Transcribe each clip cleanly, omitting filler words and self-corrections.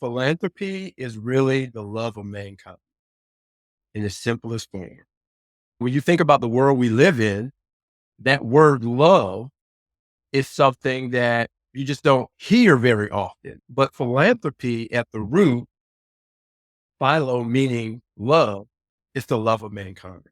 Philanthropy is really the love of mankind in the simplest form. When you think about the world we live in, that word love is something that you just don't hear very often. But philanthropy at the root, philo meaning love, is the love of mankind.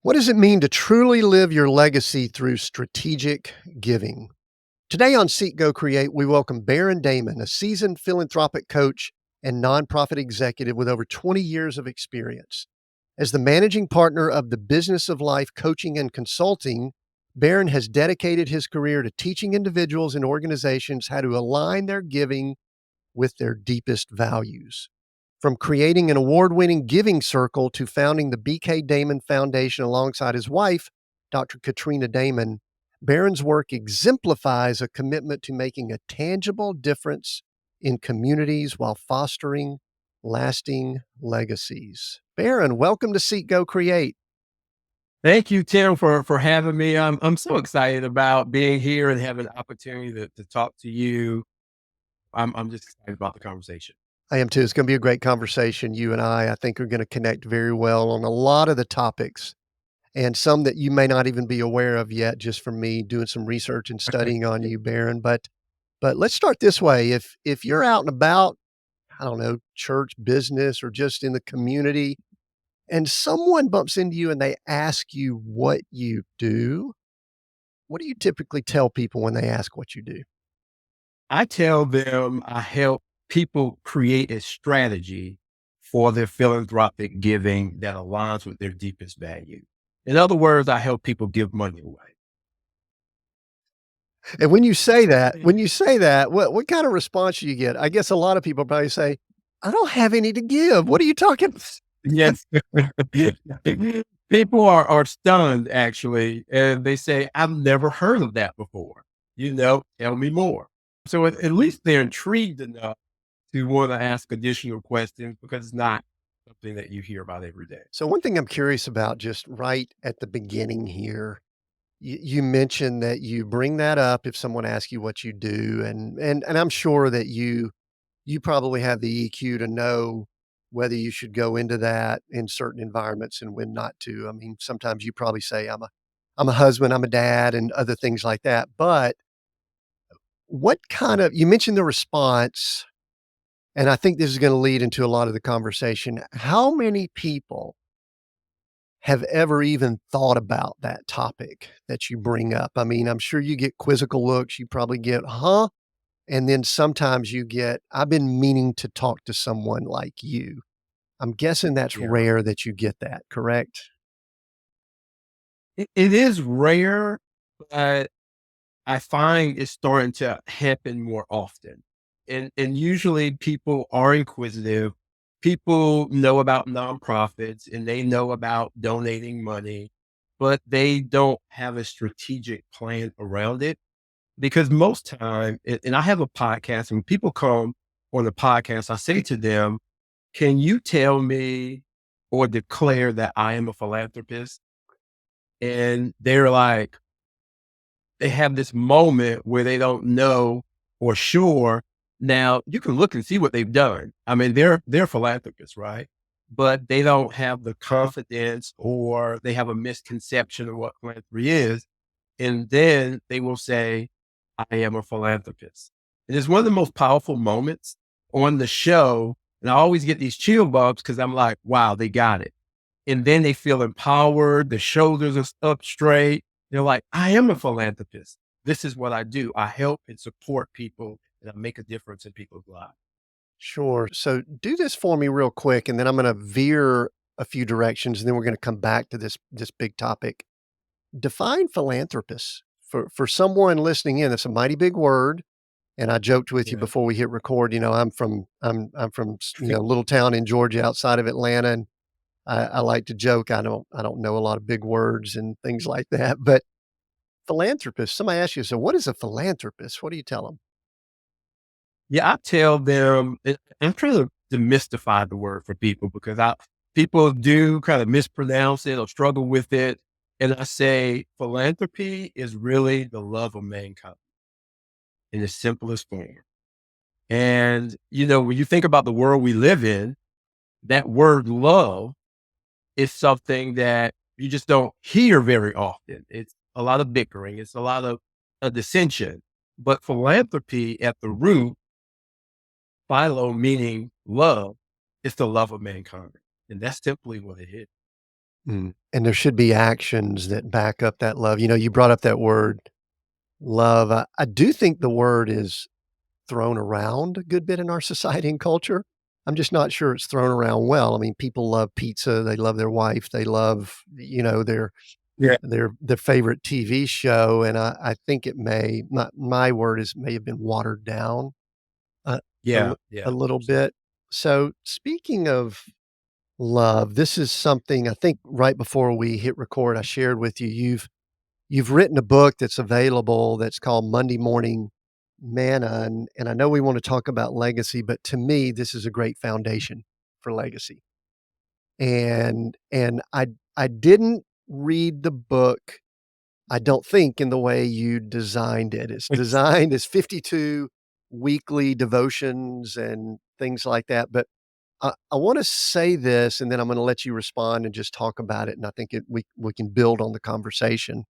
What does it mean to truly live your legacy through strategic giving? Today on Seek, Go, Create, we welcome Barron Damon, a seasoned philanthropic coach and nonprofit executive with over 20 years of experience. As the managing partner of the Business of Life Coaching and Consulting, Barron has dedicated his career to teaching individuals and organizations how to align their giving with their deepest values. From creating an award-winning giving circle to founding the BK Damon Foundation alongside his wife, Dr. Katrina Damon, Barron's work exemplifies a commitment to making a tangible difference in communities while fostering lasting legacies. Barron, welcome to Seek, Go, Create. Thank you, Tim, for having me. I'm so excited about being here and having an opportunity to talk to you. I'm just excited about the conversation. I am too. It's going to be a great conversation. You and I think, are going to connect very well on a lot of the topics and some that you may not even be aware of yet, just from me doing some research and studying on you, Barron. But let's start this way. If you're out and about, I don't know, church, business, or just in the community, and someone bumps into you and they ask you what you do, what do you typically tell people when they ask what you do? I tell them I help people create a strategy for their philanthropic giving that aligns with their deepest value. In other words, I help people give money away. And when you say that, what kind of response do you get? I guess a lot of people probably say, "I don't have any to give. What are you talking?" Yes. People are stunned actually, and they say, I've never heard of that before. Tell me more. So at least they're intrigued enough to want to ask additional questions because it's not something that you hear about every day. So one thing I'm curious about, just right at the beginning here, you mentioned that you bring that up if someone asks you what you do, and I'm sure that you probably have the EQ to know whether you should go into that in certain environments and when not to. I mean, sometimes you probably say, I'm a husband, I'm a dad, and other things like that. But you mentioned the response, and I think this is going to lead into a lot of the conversation. How many people have ever even thought about that topic that you bring up? I mean, I'm sure you get quizzical looks. You probably get, huh? And then sometimes you get, I've been meaning to talk to someone like you. I'm guessing that's Yeah. rare that you get that, correct? It is rare, but I find it's starting to happen more often. And usually people are inquisitive. People know about nonprofits and they know about donating money, but they don't have a strategic plan around it. Because most time, and I have a podcast, and when people come on the podcast, I say to them, can you tell me or declare that I am a philanthropist? And they're like, they have this moment where they don't know for sure. Now you can look and see what they've done. I mean, they're philanthropists, right? But they don't have the confidence or they have a misconception of what philanthropy is. And then they will say, I am a philanthropist. And it's one of the most powerful moments on the show. And I always get these chill bumps because I'm like, wow, they got it. And then they feel empowered. The shoulders are up straight. They're like, I am a philanthropist. This is what I do. I help and support people and I make a difference in people's lives. Sure. So do this for me real quick, and then I'm going to veer a few directions, and then we're going to come back to this big topic. Define philanthropist for someone listening in. That's a mighty big word. And I joked with you Yeah. before we hit record. I'm from a little town in Georgia outside of Atlanta, and I like to joke. I don't know a lot of big words and things like that. But philanthropist. Somebody asks you, so what is a philanthropist? What do you tell them? Yeah. I tell them, I'm trying to demystify the word for people because People do kind of mispronounce it or struggle with it. And I say philanthropy is really the love of mankind in the simplest form. And, when you think about the world we live in, that word love is something that you just don't hear very often. It's a lot of bickering, it's a lot of dissension. But philanthropy at the root, philo meaning love, is the love of mankind. And that's simply what it is. And there should be actions that back up that love. You brought up that word love. I do think the word is thrown around a good bit in our society and culture. I'm just not sure it's thrown around well. I mean, people love pizza, they love their wife, they love, Yeah. their favorite TV show, and I think it may not my word is may have been watered down a a Yeah. li a Yeah. little bit. So, speaking of love, this is something I think right before we hit record, I shared with you, you've written a book that's available that's called Monday Morning Manna, and I know we wanna talk about legacy, but to me, this is a great foundation for legacy. And I didn't read the book, I don't think, in the way you designed it. It's designed as 52 weekly devotions and things like that, but I wanna say this, and then I'm gonna let you respond and just talk about it, and I think we can build on the conversation.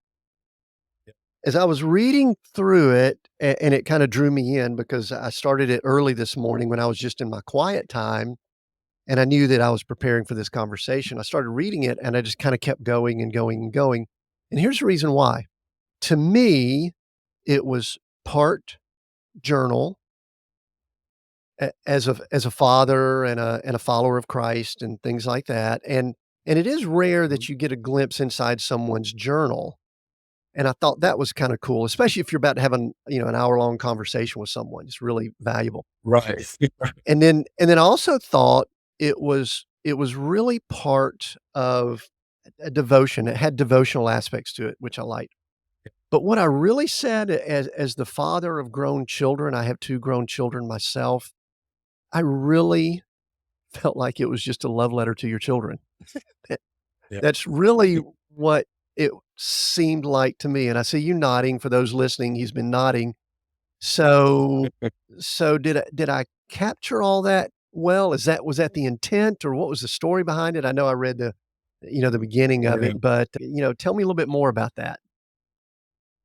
As I was reading through it, and it kinda drew me in because I started it early this morning when I was just in my quiet time, and I knew that I was preparing for this conversation. I started reading it, and I just kinda kept going and going and going, and here's the reason why. To me, it was part journal, as a father and a follower of Christ and things like that, and it is rare Mhm. that you get a glimpse inside someone's journal. And I thought that was kinda cool, especially if you're about to have an hour-long conversation with someone. It's really valuable. Right. And then I also thought it was really part of a devotion. It had devotional aspects to it, which I liked. But what I really said as the father of grown children, I have 2 grown children myself, I really felt like it was just a love letter to your children. That Yeah. that's really what it seemed like to me, and I see you nodding. For those listening, he's been nodding. So so did I capture all that well? Was that the intent, or what was the story behind it? I know I read the beginning of Yeah. it, but, tell me a little bit more about that.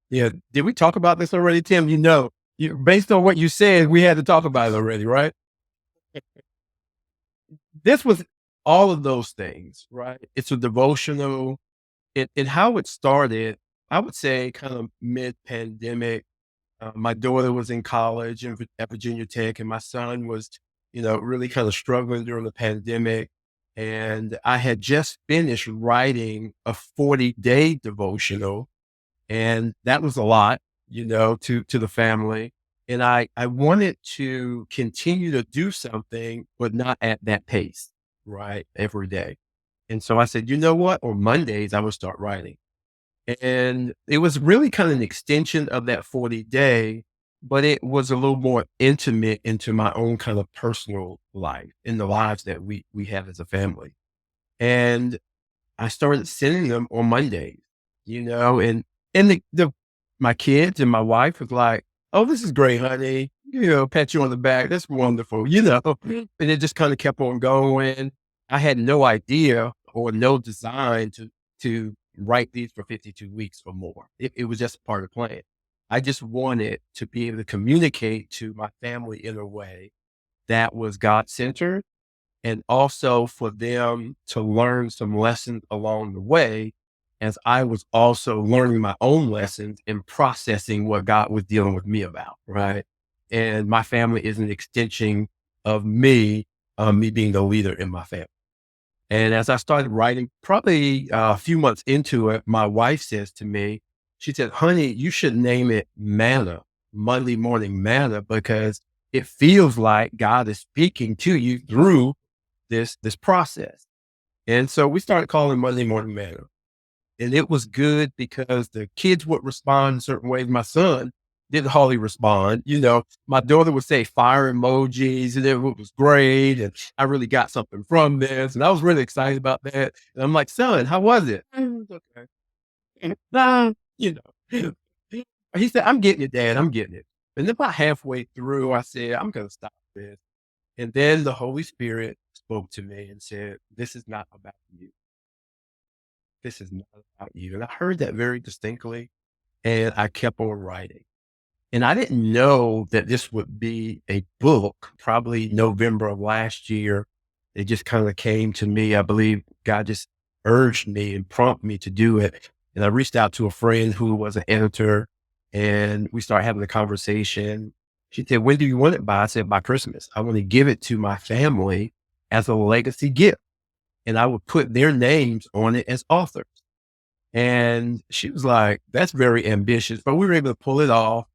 Yeah. Did we talk about this already, Tim? Based on what you said, we had to talk about it already, right? This was all of those things, right? It's a devotional. And how it started, I would say kind of mid-pandemic. My daughter was in college at Virginia Tech, and my son was, really kind of struggling during the pandemic. And I had just finished writing a 40-day devotional, and that was a lot, to the family. And I wanted to continue to do something, but not at that pace, right? Every day. And so I said, you know what? On Mondays, I would start writing. And it was really kind of an extension of that 40-day, but it was a little more intimate into my own kind of personal life in the lives that we have as a family. And I started sending them on Mondays, and the my kids and my wife was like, "Oh, this is great, honey." Pat you on the back. That's wonderful, And it just kind of kept on going. I had no idea or no design to write these for 52 weeks or more. It was just part of the plan. I just wanted to be able to communicate to my family in a way that was God centered, and also for them to learn some lessons along the way as I was also learning my own lessons and processing what God was dealing with me about, right? And my family is an extension of me being the leader in my family. And as I started writing, probably a few months into it, my wife says to me, she said, "Honey, you should name it manna, Monday morning manna, because it feels like God is speaking to you through this process." And so we started calling Monday morning manna. And it was good because the kids would respond in certain ways. My son, didn't hardly respond. My daughter would say fire emojis and it was great. And I really got something from this. And I was really excited about that. And I'm like, son, how was it? "Mm, it's okay." And, you know, he said, I'm getting it, dad. I'm getting it. And then about halfway through, I said, I'm going to stop this. And then the Holy Spirit spoke to me and said, this is not about you. This is not about you. And I heard that very distinctly. And I kept on writing. And I didn't know that this would be a book, probably November of last year. It just kind of came to me. I believe God just urged me and prompted me to do it. And I reached out to a friend who was an editor and we started having a conversation. She said, when do you want it by? I said, by Christmas. I want to give it to my family as a legacy gift. And I would put their names on it as authors. And she was like, that's very ambitious, but we were able to pull it off.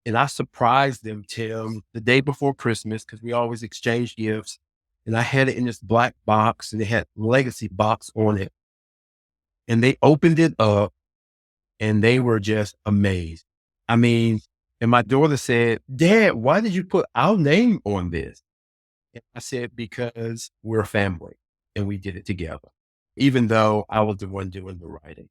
And I surprised them, Tim, the day before Christmas, because we always exchange gifts. And I had it in this black box and it had legacy box on it. And they opened it up and they were just amazed. I mean, and my daughter said, Dad, why did you put our name on this? And I said, because we're a family and we did it together, even though I was the one doing the writing.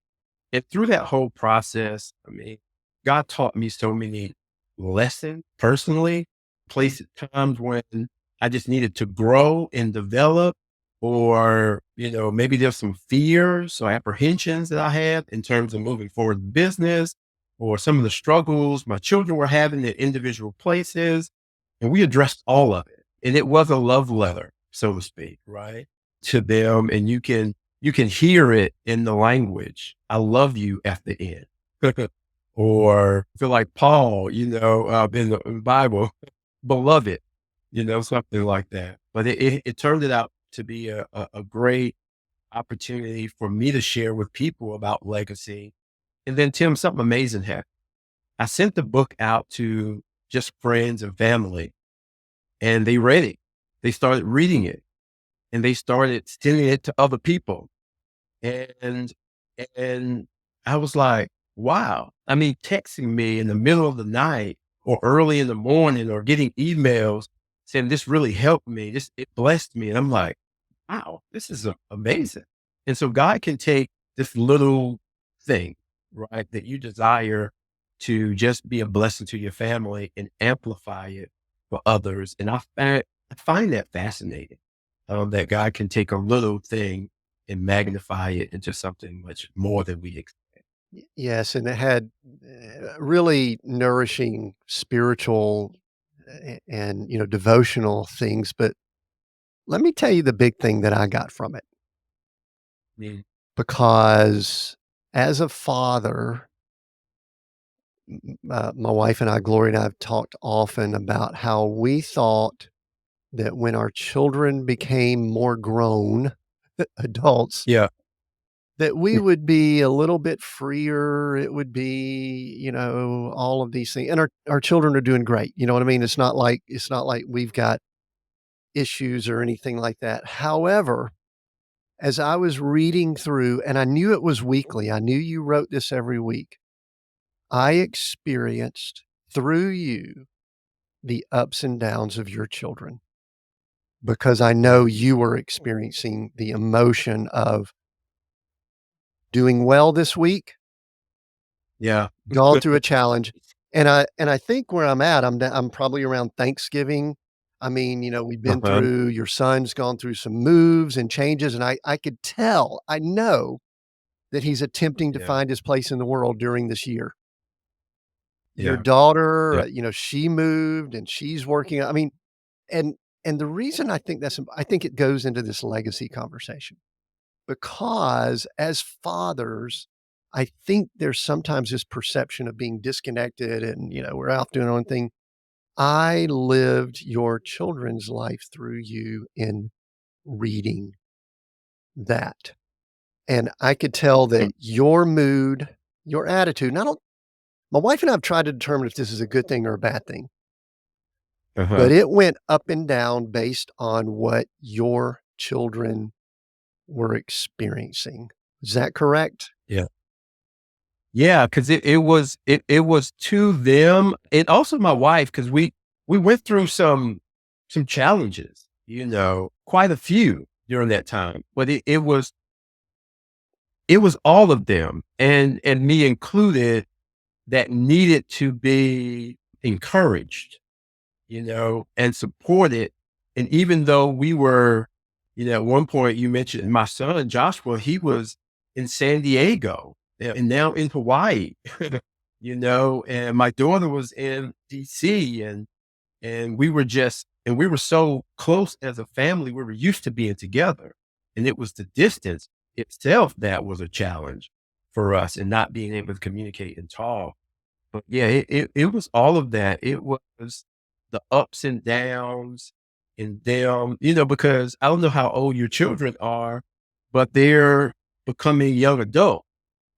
And through that whole process, I mean, God taught me so many lessons personally, places, times when I just needed to grow and develop, or, maybe there's some fears or apprehensions that I had in terms of moving forward in business, or some of the struggles my children were having in individual places. And we addressed all of it. And it was a love letter, so to speak, right? To them. And you can hear it in the language. I love you at the end. Or feel like Paul, in the Bible, beloved, something like that. But it turned it out to be a great opportunity for me to share with people about legacy. And then Tim, something amazing happened. I sent the book out to just friends and family and they read it. They started reading it and they started sending it to other people. And and I was like, wow. I mean, texting me in the middle of the night or early in the morning or getting emails saying this really helped me. It blessed me. And I'm like, wow, this is amazing. And so God can take this little thing, right, that you desire to just be a blessing to your family and amplify it for others. And I find that fascinating, that God can take a little thing and magnify it into something much more than we expect. Yes, and it had, really nourishing spiritual and, devotional things, but let me tell you the big thing that I got from it, Mm. because as a father, my wife and I, Glory and I, have talked often about how we thought that when our children became more grown adults, Yeah. that we would be a little bit freer. It would be, all of these things. And our children are doing great. You know what I mean? It's not like we've got issues or anything like that. However, as I was reading through, and I knew it was weekly, I knew you wrote this every week. I experienced through you the ups and downs of your children because I know Mhm. you were experiencing the emotion of doing well this week, Yeah. gone through a challenge, and I think where I'm at, I'm probably around Thanksgiving. I mean, we've been Uh-huh. through your son's gone through some moves and changes, and I could tell, I know that he's attempting to Yeah. find his place in the world during this year. Your Yeah. daughter, Yeah. she moved and she's working, I mean, and and the reason I think I think it goes into this legacy conversation. Because as fathers, I think there's sometimes this perception of being disconnected and, we're out doing our own thing. I lived your children's life through you in reading that. And I could tell that your mood, your attitude, and I don't, my wife and I have tried to determine if this is a good thing or a bad thing, but Uh-huh. it went up and down based on what your children were experiencing. Is that correct? Yeah. Yeah, because it was to them and also my wife, because we went through some challenges, quite a few during that time, but it was all of them and me included that needed to be encouraged, and supported. And even though we were, at one point you mentioned my son Joshua, he was in San Diego and now in Hawaii, and my daughter was in DC, and we were so close as a family. We were used to being together. And it was the distance itself that was a challenge for us and not being able to communicate and talk. But yeah, it was all of that. It was the ups and downs and them, because I don't know how old your children are, but they're becoming young adult.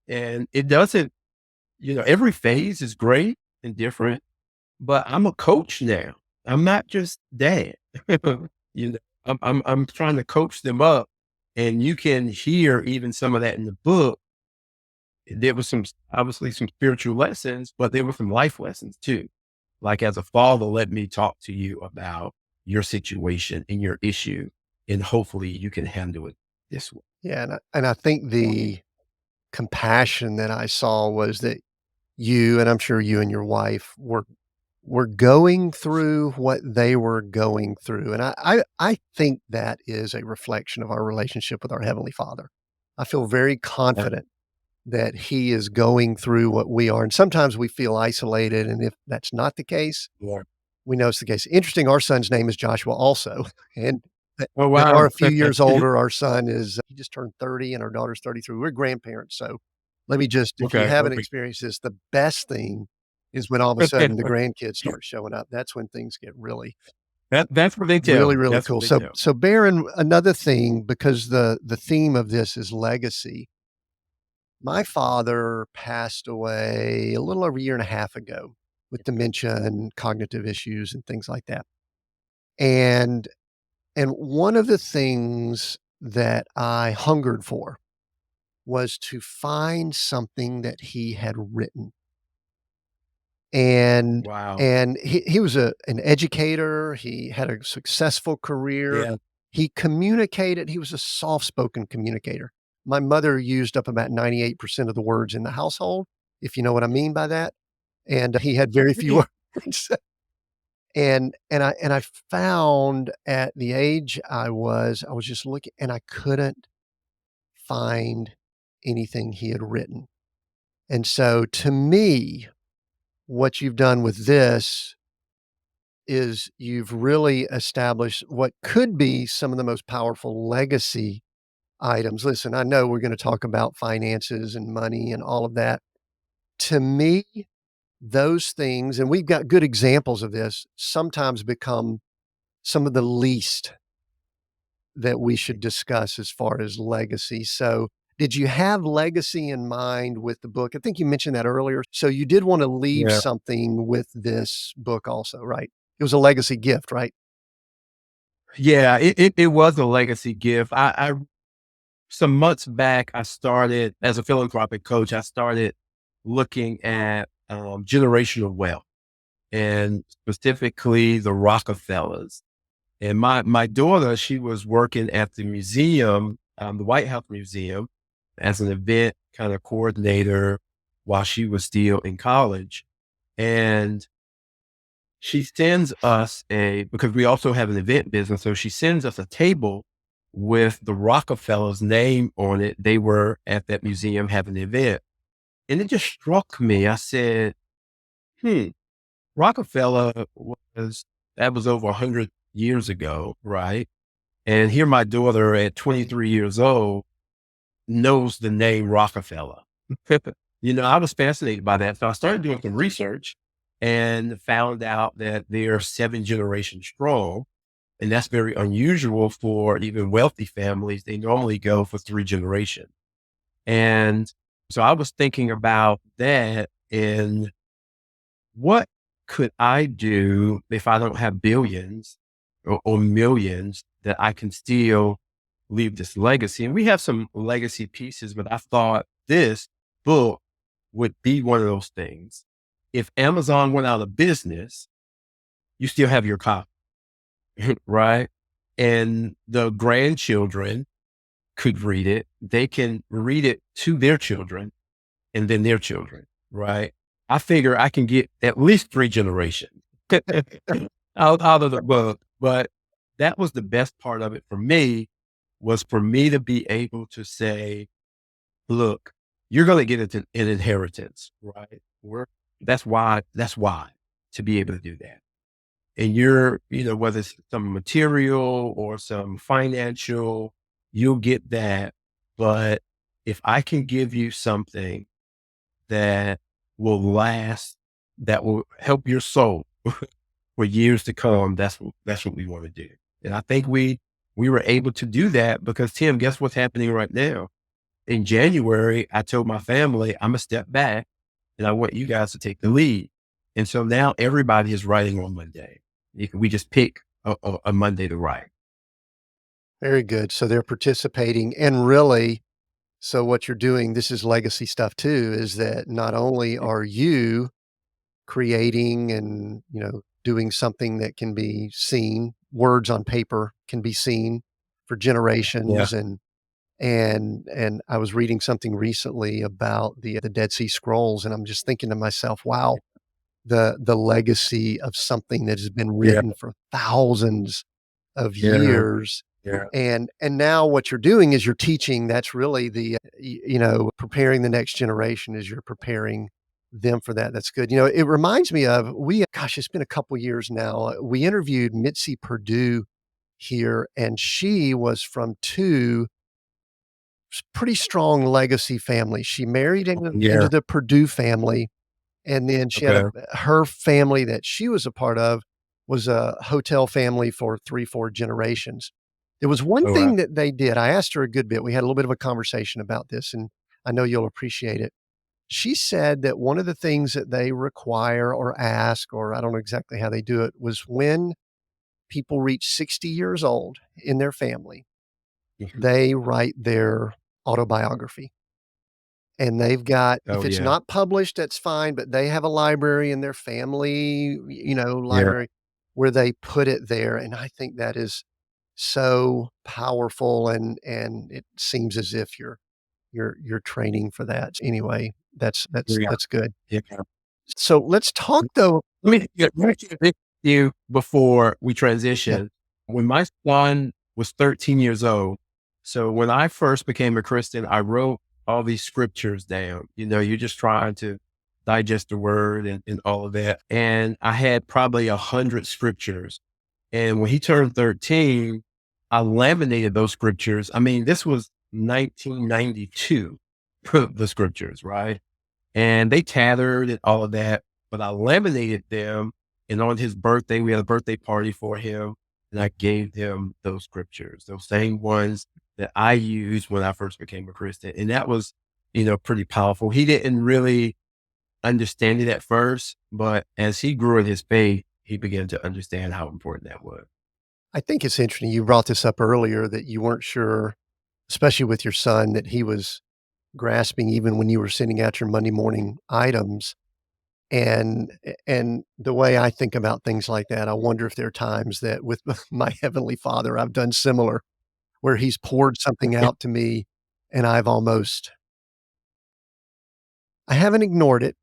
And it doesn't, every phase is great and different, but I'm a coach now. I'm not just dad. I'm trying to coach them up. And you can hear even some of that in the book. There was obviously some spiritual lessons, but there were some life lessons too. Like, as a father, let me talk to you about your situation and your issue, and hopefully you can handle it this way. Yeah, and I think the compassion that I saw was that you, and I'm sure you and your wife were going through what they were going through, and I think that is a reflection of our relationship with our Heavenly Father. I feel very Yeah. confident that He is going through what we are, and sometimes we feel isolated, and if that's not the case, Yeah. we know it's the case. Interesting, our son's name is Joshua also, and Oh they are wow. a few years older. Our son is he just turned 30 and our daughter's 33. We're grandparents, so let me just if you Okay. haven't Perfect. experienced this, the best thing is when all of a sudden the grandkids start showing up. That's when things get That's what they tell really, me. really That's what cool. they So tell so Baron, another thing, because the theme of this is legacy. My father passed away a little over a year and a half ago with dementia and cognitive issues and things like that. And and one of the things that I hungered for was to find something that he had written. And Wow. and he was an educator, he had a successful career, Yeah. he communicated, he was a soft-spoken communicator. My mother used up about 98% of the words in the household, if you know what I mean by that, and he had very few words. And I found at the age I was just looking and I couldn't find anything he had written. And so to me, what you've done with this is you've really established what could be some of the most powerful legacy items. Listen, I know we're going to talk about finances and money and all of that. To me, those things, and we've got good examples of this, sometimes become some of the least that we should discuss as far as legacy. So, did you have legacy in mind with the book? I think you mentioned that earlier. So, you did want to leave Yeah. something with this book also, right? It was a legacy gift, right? Yeah. It was a legacy gift. Some months back, I started as a philanthropic coach. I started looking at generational wealth and specifically the Rockefellers. And my daughter, she was working at the museum, the White House Museum, as an event kind of coordinator while she was still in college. And she sends us because we also have an event business. So she sends us a table with the Rockefeller's name on it. They were at that museum having an event. And it just struck me. I said, hmm, Rockefeller that was over 100 years ago, right? And here my daughter at 23 years old knows the name Rockefeller. I was fascinated by that. So I started doing some research and found out that they're 7 generations strong. And that's very unusual for even wealthy families. They normally go for 3 generations. And so I was thinking about that and what could I do if I don't have billions or millions that I can still leave this legacy? And we have some legacy pieces, but I thought this book would be one of those things. If Amazon went out of business, you still have your copy, right? And the grandchildren could read it. They can read it to their children and then their children, right? I figure I can get at least 3 generations out of the book. But that was the best part of it for me, was for me to be able to say, look, you're going to get an inheritance, right? That's why to be able to do that. And whether it's some material or some financial, you'll get that. But if I can give you something that will last, that will help your soul for years to come, that's what we want to do. And I think we were able to do that because, Tim, guess what's happening right now? In January, I told my family, I'm gonna step back and I want you guys to take the lead. And so now everybody is writing on Monday. We just pick a Monday to write. Very good. So they're participating and really, so what you're doing, this is legacy stuff too, is that not only are you creating and, doing something that can be seen, words on paper can be seen for Yeah. generations and I was reading something recently about the Dead Sea Scrolls, and I'm just thinking to myself, wow, the legacy of something that has been Yeah. written for thousands of Yeah. years. Yeah. And now what you're doing is you're teaching, that's really preparing the next generation as you're preparing them for that. That's good. It reminds me of gosh, it's been a couple years now. We interviewed Mitzi Purdue here, and she was from 2 pretty strong legacy families. She married into Yeah. the Purdue family, and then she had Okay. her family that she was a part of was a hotel family for 3, 4 generations. There was one All right. thing that they did. I asked her a good bit. We had a little bit of a conversation about this, and I know you'll appreciate it. She said that one of the things that they require or ask, or I don't know exactly how they do it, was when people reach 60 years old in their family, Mhm. they write their autobiography. And they've got, if Oh it's yeah. not published, that's fine, but they have a library in their family, Yeah. library where they put it there, and I think that is so powerful, and it seems as if you're training for that. Anyway, Yeah. that's good. Yeah. So let's talk though. Let me thank you before we Yeah, transition. When my son was 13 years old, so when I first became a Christian, I wrote all these scriptures down. You're just trying to digest the word and all of that. And I had probably 100 scriptures. And when he turned 13, I laminated those scriptures. I mean, this was 1992, the scriptures, right? And they tattered and all of that, but I laminated them. And on his birthday, we had a birthday party for him. And I gave him those scriptures, those same ones that I used when I first became a Christian. And that was, pretty powerful. He didn't really understand it at first, but as he grew in his faith, he began to understand how important that was. I think it's interesting. You brought this up earlier that you weren't sure, especially with your son, that he was grasping even when you were sending out your Monday morning items. And the way I think about things like that, I wonder if there are times that with my heavenly Father, I've done similar, where he's poured something out to me and I haven't ignored it.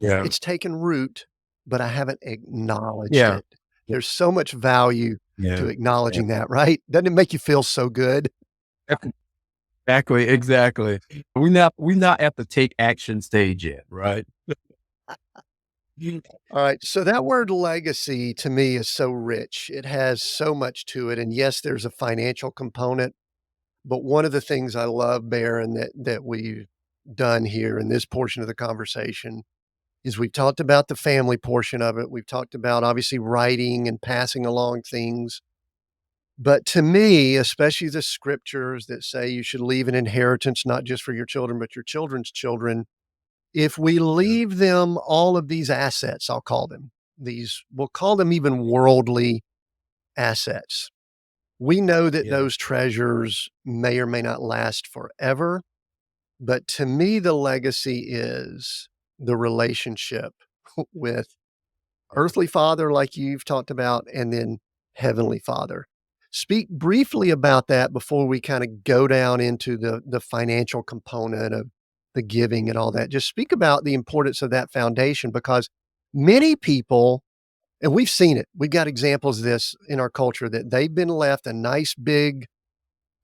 Yeah. It's taken root, but I haven't acknowledged Yeah. it. There's so much value to Yeah. Yeah. acknowledging that, right? Doesn't it make you feel so good? Exactly. Exactly. We're not at the take action stage yet, right? All right. So that word legacy to me is so rich. It has so much to it. And yes, there's a financial component, but one of the things I love, Baron, that we've done here in this portion of the conversation is we've talked about the family portion of it. We've talked about obviously writing and passing along things. But to me, especially the scriptures that say you should leave an inheritance, not just for your children, but your children's children, if we Yeah. leave them all of these assets, I'll call them we'll call them even worldly assets. We know that Yeah. those treasures may or may not last forever. But to me, the legacy is the relationship with earthly father, like you've talked about, and then heavenly father. Speak briefly about that before we kind of go down into the financial component of the giving and all that. Just speak about the importance of that foundation because many people, and we've seen it, we've got examples of this in our culture that they've been left a nice big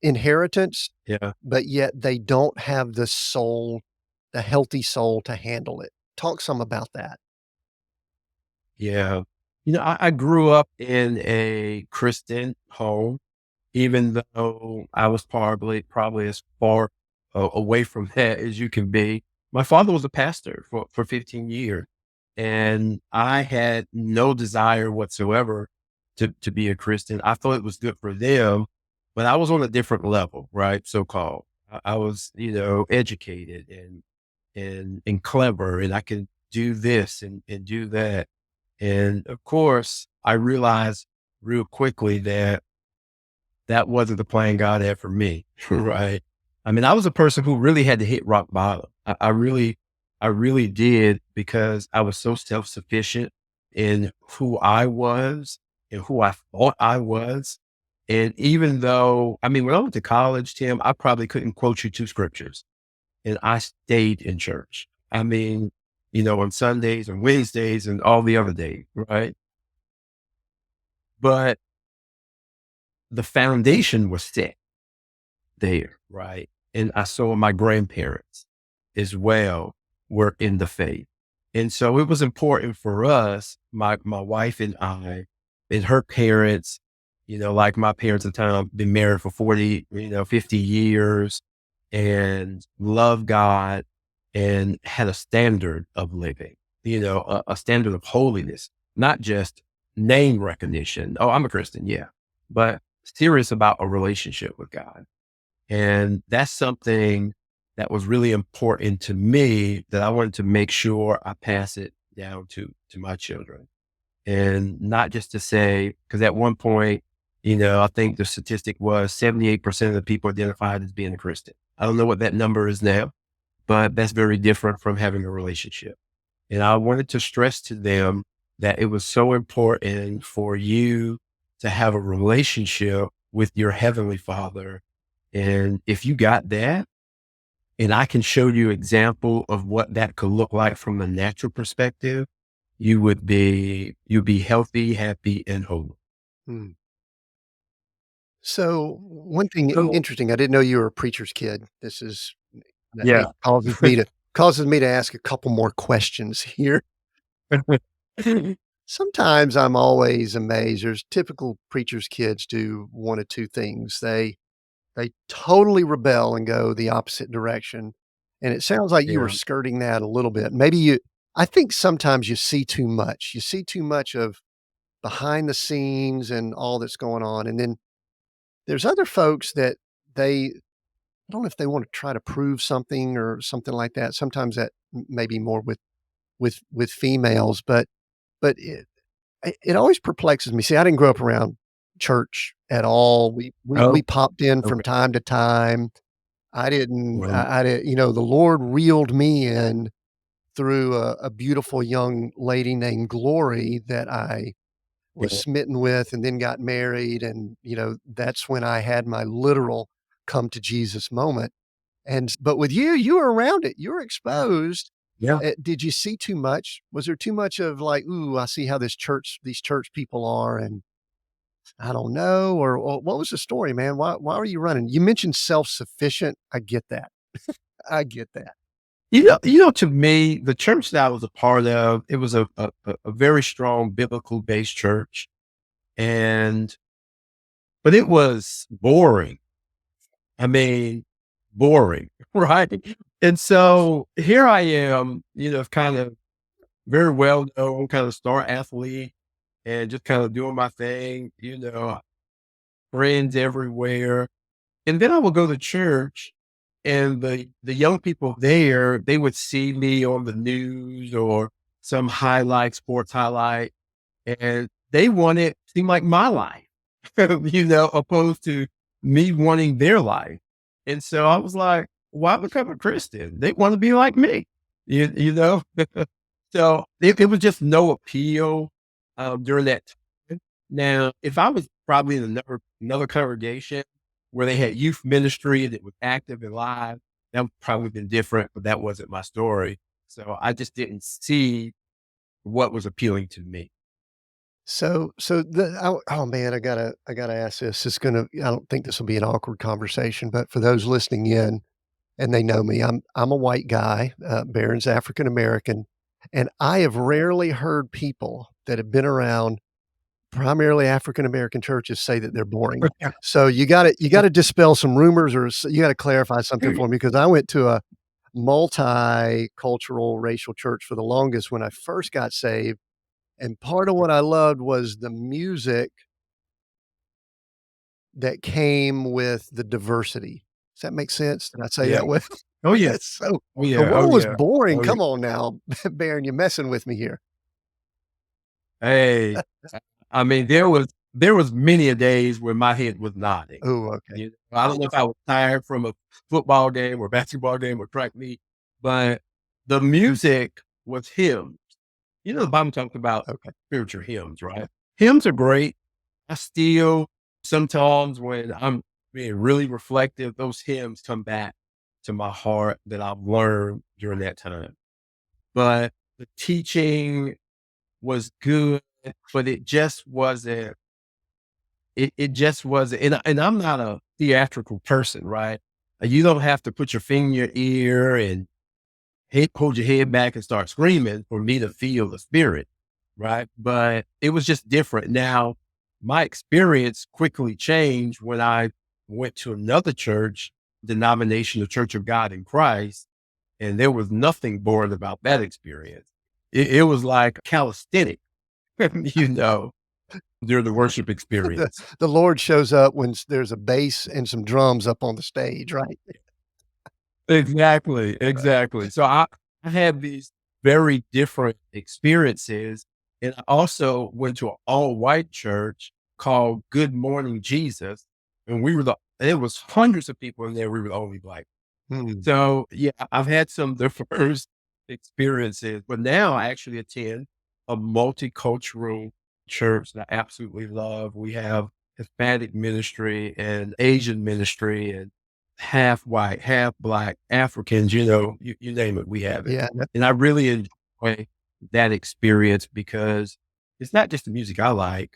inheritance, Yeah. but yet they don't have the soul, the healthy soul to handle it. Talk some about that. Yeah. I grew up in a Christian home, even though I was probably as far away from that as you can be. My father was a pastor for 15 years, and I had no desire whatsoever to be a Christian. I thought it was good for them, but I was on a different level, right? So called. I was, educated and clever, and I could do this and do that. And of course, I realized real quickly that that wasn't the plan God had for me, right? I mean, I was a person who really had to hit rock bottom. I really did because I was so self-sufficient in who I was and who I thought I was. And even though, I mean, when I went to college, Tim, I probably couldn't quote you two scriptures and I stayed in church. I mean, on Sundays and Wednesdays and all the other days, right? But the foundation was set there, right? And I saw my grandparents as well were in the faith. And so it was important for us, my wife and I, and her parents, like my parents at the time, been married for 40, 50 years and love God and had a standard of living, a standard of holiness, not just name recognition. Oh, I'm a Christian. Yeah. But serious about a relationship with God. And that's something that was really important to me that I wanted to make sure I pass it down to my children. And not just to say, because at one point, I think the statistic was 78% of the people identified as being a Christian. I don't know what that number is now, but that's very different from having a relationship. And I wanted to stress to them that it was so important for you to have a relationship with your heavenly father. And if you got that, and I can show you example of what that could look like from the natural perspective, you'd be healthy, happy, and whole. Hmm. So, one thing So interesting, I didn't know you were a preacher's kid. This is that yeah. it causes me to ask a couple more questions here. Sometimes I'm always amazed. There's typical preacher's kids do one of 2 things. They totally rebel and go the opposite direction, and it sounds like you were Yeah. skirting that a little bit. Maybe I think sometimes you see too much. You see too much of behind the scenes and all that's going on, and then there's other folks that they I don't know if they wanna try to prove something or something like that. Sometimes that may be more with females, but it always perplexes me. See, I didn't grow up around church at all. We Oh, popped in from okay. time to time. I didn't Well, I didn't the Lord reeled me in through a beautiful young lady named Glory that I was yeah, smitten with and then got married, and, that's when I had my literal come to Jesus moment. But with you, you were around it. You were exposed. yeah. Did you see too much? Was there too much of like, "Ooh, I see how these church people are, and I don't know," or what was the story, man? Why were you running? You mentioned self-sufficient. I get that. I get that. To me, the church that I was a part of, it was a very strong biblical based church. And, but it was boring. I mean, boring, right? And so here I am, kind of very well known, kind of star athlete and just kind of doing my thing, friends everywhere. And then I would go to church and the young people there, they would see me on the news or some highlight, sports highlight, and they wanted seem like my life, opposed to me wanting their life. And so I was like, why become a Christian? They want to be like me, you know? So it was just no appeal during that time. Now, if I was probably in another congregation where they had youth ministry and it was active and live, that would probably been different, but that wasn't my story. So I just didn't see what was appealing to me. So oh man, I gotta ask this. It's gonna. I don't think this will be an awkward conversation, but for those listening in and they know me, I'm a white guy. Barron's African American, and I have rarely heard people that have been around primarily African American churches say that they're boring. So you gotta dispel some rumors, or you gotta clarify something for me because I went to a multicultural racial church for the longest when I first got saved, and part of what I loved was the music that came with the diversity. Does that make sense? Did I say Yeah. that well? Oh yeah. Oh So yeah. what Oh was yeah. boring? Oh yeah. Come on now, Baron, you're messing with me here. Hey, I mean, there was many a days where my head was nodding. Oh, okay. I don't know if I was tired from a football game or basketball game or track meet, but the music was hymns. The Bible talks about Okay. spiritual hymns, right? Hymns are great. I still sometimes when I'm being really reflective, those hymns come back to my heart that I've learned during that time. But the teaching was good, but it just wasn't, and I'm not a theatrical person, right? You don't have to put your finger in your ear and hold your head back and start screaming for me to feel the spirit, right? But it was just different. Now, my experience quickly changed when I went to another church, denomination, the Church of God in Christ, and there was nothing boring about that experience. It was like calisthenics, you know, during the worship The experience. the Lord shows up when there's a bass and some drums up on the stage, right? Exactly, Right. exactly. So I had these very different experiences, and I also went to an all-white church called Good Morning Jesus, and it was hundreds of people in there, we were the only black. Hmm. So, yeah, I've had some diverse experiences, but now I actually attend a multicultural church that I absolutely love. We have Hispanic ministry and Asian ministry and half white, half black, Africans, you name it, we have it. Yeah. And I really enjoy that experience because it's not just the music I like,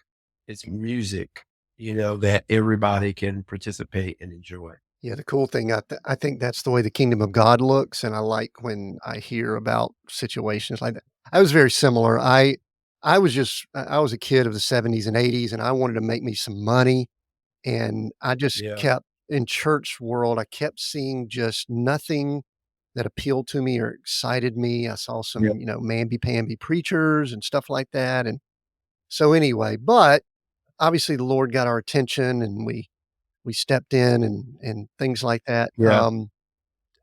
it's music, that everybody can participate and enjoy. Yeah, the cool thing, I think that's the way the kingdom of God looks, and I like when I hear about situations like that. I was very similar. I was a kid of the '70s and '80s, and I wanted to make me some money, and I just Yeah. kept in church world, I kept seeing just nothing that appealed to me or excited me. I saw Yeah. some, mamby-pamby preachers and stuff like that, and so anyway, but obviously the Lord got our attention, and we stepped in and things like that. Yeah.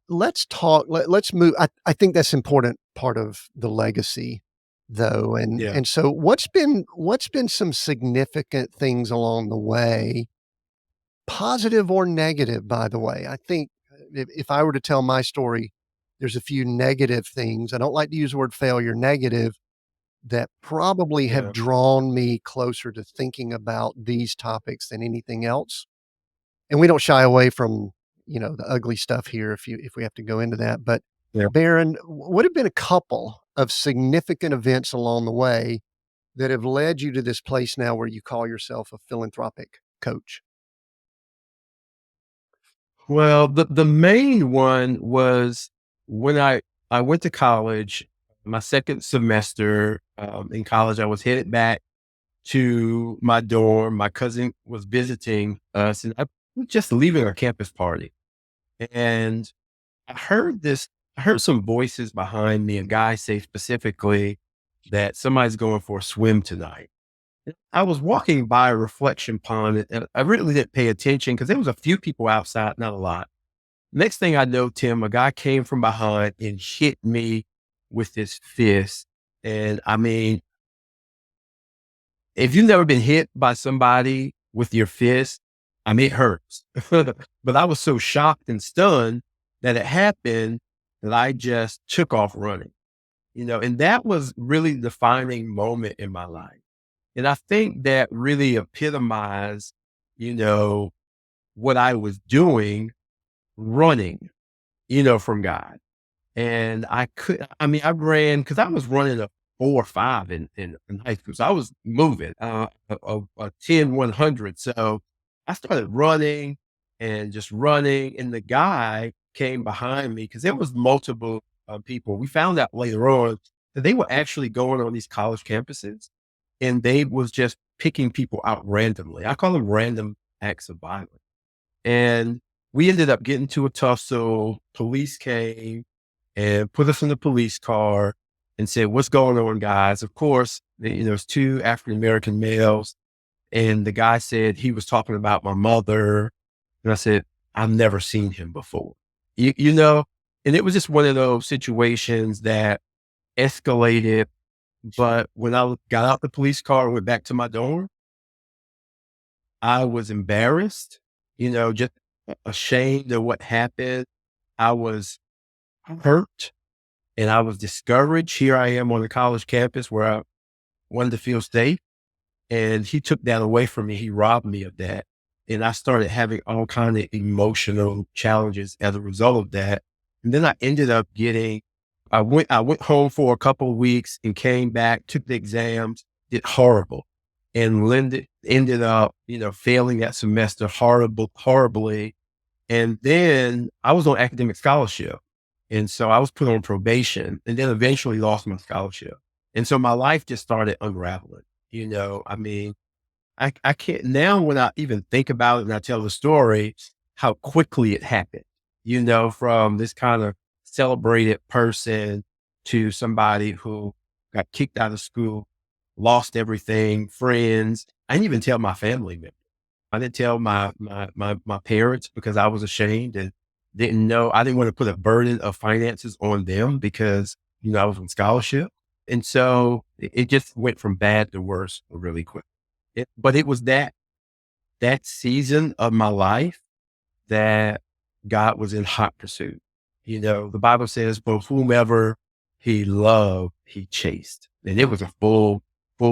Let's talk. Let's move. I think that's important part of the legacy, though. And Yeah. and so what's been some significant things along the way, positive or negative? By the way, I think if I were to tell my story, there's a few negative things. I don't like to use the word failure. Negative that probably have Yeah. drawn me closer to thinking about these topics than anything else. And we don't shy away from, the ugly stuff here if we have to go into that, but Yeah. Baron, what have been a couple of significant events along the way that have led you to this place now where you call yourself a philanthropic coach? Well, the main one was when I went to college, my second semester in college, I was headed back to my dorm. My cousin was visiting us, and I was just leaving a campus party, and I heard this. I heard some voices behind me. A guy say specifically that somebody's going for a swim tonight. I was walking by a reflection pond, and I really didn't pay attention because there was a few people outside, not a lot. Next thing I know, Tim, a guy came from behind and hit me with his fist. And I mean, if you've never been hit by somebody with your fist, I mean, it hurts. But I was so shocked and stunned that it happened that I just took off running, and that was really the defining moment in my life. And I think that really epitomized, you know, what I was doing running, from God. And I ran because I was running a 4 or 5 in high school. So I was moving a 10, 100. So I started running and just running. And the guy came behind me because there was multiple people. We found out later on that they were actually going on these college campuses and they was just picking people out randomly. I call them random acts of violence. And we ended up getting to a tussle. Police came and put us in the police car and said, "What's going on, guys?" Of course, it's 2 African American males. And the guy said he was talking about my mother. And I said, "I've never seen him before." You know, and it was just one of those situations that escalated. But when I got out the police car and went back to my dorm, I was embarrassed, just ashamed of what happened. I was hurt and I was discouraged. Here I am on the college campus where I wanted to feel safe. And he took that away from me. He robbed me of that. And I started having all kind of emotional challenges as a result of that. And then I ended up I went home for a couple of weeks and came back, took the exams, did horrible and ended up, failing that semester horribly. And then I was on academic scholarship. And so I was put on probation and then eventually lost my scholarship. And so my life just started unraveling. I mean, I can't now when I even think about it and I tell the story, how quickly it happened, from this kind of celebrated person to somebody who got kicked out of school, lost everything, friends. I didn't even tell my family members. I didn't tell my parents because I was ashamed and didn't know. I didn't want to put a burden of finances on them because, I was on scholarship. And so it just went from bad to worse really quick. But it was that season of my life that God was in hot pursuit. The Bible says, "But whomever he loved, he chased." And it was a full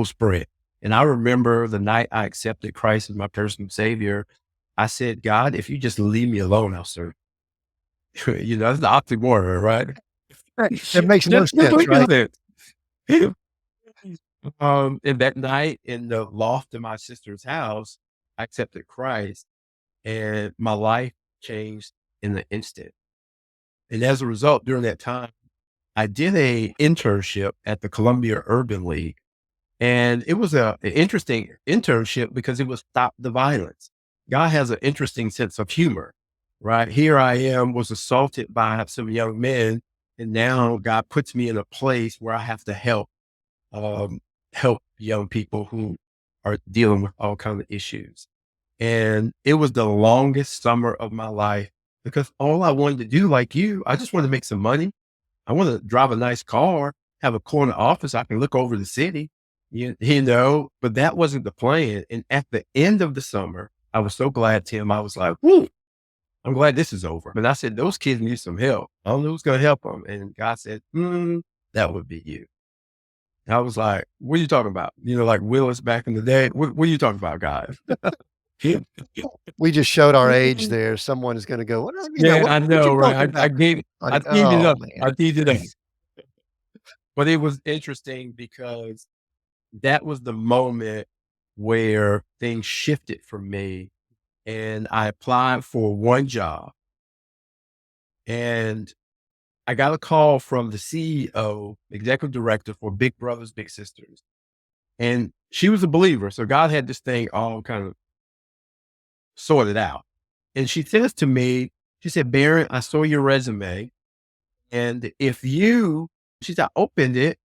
spread. And I remember the night I accepted Christ as my personal savior, I said, "God, if you just leave me alone, I'll serve." That's the oxymoron, right? It makes no Just sense, look right? at it. And that night in the loft of my sister's house, I accepted Christ and my life changed in an instant. And as a result, during that time, I did a internship at the Columbia Urban League. And it was an interesting internship because it was stop the violence. God has an interesting sense of humor, right? Here I am, was assaulted by some young men. And now God puts me in a place where I have to um, help young people who are dealing with all kinds of issues. And it was the longest summer of my life because all I wanted to do, like you, I just wanted to make some money. I want to drive a nice car, have a corner office. I can look over the city, but that wasn't the plan. And at the end of the summer, I was so glad, Tim, I was like, "Woo, I'm glad this is over." But I said, those kids need some help. I don't know who's going to help them. And God said, that would be you. And I was like, "What are you talking about?" Like Willis back in the day. What are you talking about, guys? We just showed our age there. Someone is gonna go, Yeah, I what you know, talking right? I about?" gave I Like, teed it "Oh, up. man." I teed it up. But it was interesting because that was the moment where things shifted for me. And I applied for one job and I got a call from the CEO, executive director for Big Brothers Big Sisters. And she was a believer. So God had this thing all kind of sorted out. And she says to me, she said, "Barron, I saw your resume. And if you," she said, "I opened it